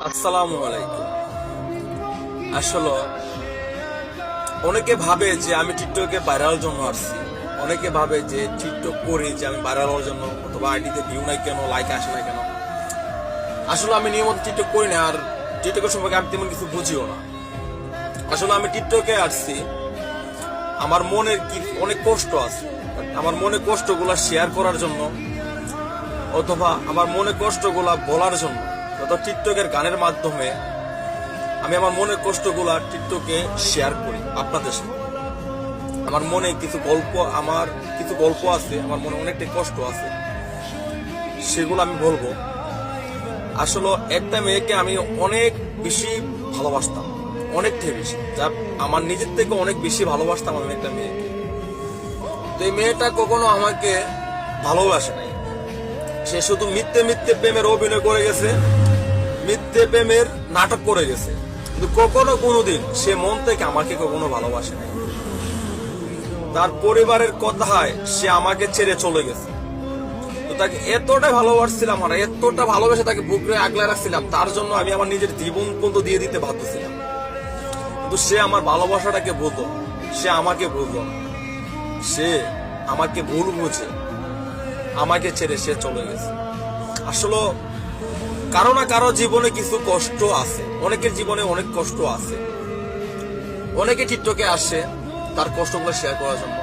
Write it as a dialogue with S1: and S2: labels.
S1: আসসালামু আলাইকুম। আসলে অনেকে ভাবে যে আমি টিকটকে ভাইরাল জন্য আসছি, অনেকে ভাবে যে টিকটক করি যে আমি ভাইরাল হওয়ার জন্য, অথবা আইডিতে ভিউ নাই কেন, লাইক আসে না কেন। আসলে আমি নিয়মিত টিকটক করি না, আর টিকটকের সম্পর্কে আমি তেমন কিছু বুঝিও না। আসলে আমি টিকটকে আসছি, আমার মনের কি অনেক কষ্ট আছে, আমার মনে কষ্টগুলা শেয়ার করার জন্য, অথবা আমার মনে কষ্টগুলা বলার জন্য। অর্থাৎ টিকটকের গানের মাধ্যমে আমি আমার মনের কষ্টগুলা টিকটকে শেয়ার করি আপনাদের সাথে। আমার মনে কিছু গল্প আছে, আমার মনে অনেকটাই কষ্ট আছে, সেগুলো আমি বলবো। আসলে একটা মেয়েকে আমি অনেক বেশি ভালোবাসতাম, অনেকটাই বেশি, যা আমার নিজের থেকে অনেক বেশি ভালোবাসতাম আমি একটা মেয়েকে। তো এই মেয়েটা কখনো আমাকে ভালোবাসে নাই, সে শুধু মিথ্যে মিথ্যে প্রেমের অভিনয় করে গেছে, মিথ্যে প্রেমের নাটক করে গেছে, কিন্তু কখনো কোনোদিন সে মন থেকে আমাকে কখনো ভালোবাসে নাই। তার পরিবারের কথায় সে আমাকে ছেড়ে চলে গেছে। তো তাকে এতটা ভালোবাসছিলাম, আর এতটা ভালোবেসে তাকে বুকে আগলে রাখছিলাম, তার জন্য আমি আমার নিজের জীবন পর্যন্ত দিয়ে দিতে বাধ্য ছিলাম। কিন্তু সে আমার ভালোবাসাটাকে বুঝতো, সে আমাকে বুঝলো না। সে আমাকে ভুল বুঝে আমাকে ছেড়ে সে চলে গেছে। আসলে কারো না কারো জীবনে কিছু কষ্ট আছে, অনেকের জীবনে অনেক কষ্ট আছে। অনেকে টিকটকে আসে তার কষ্টগুলো শেয়ার করার জন্য,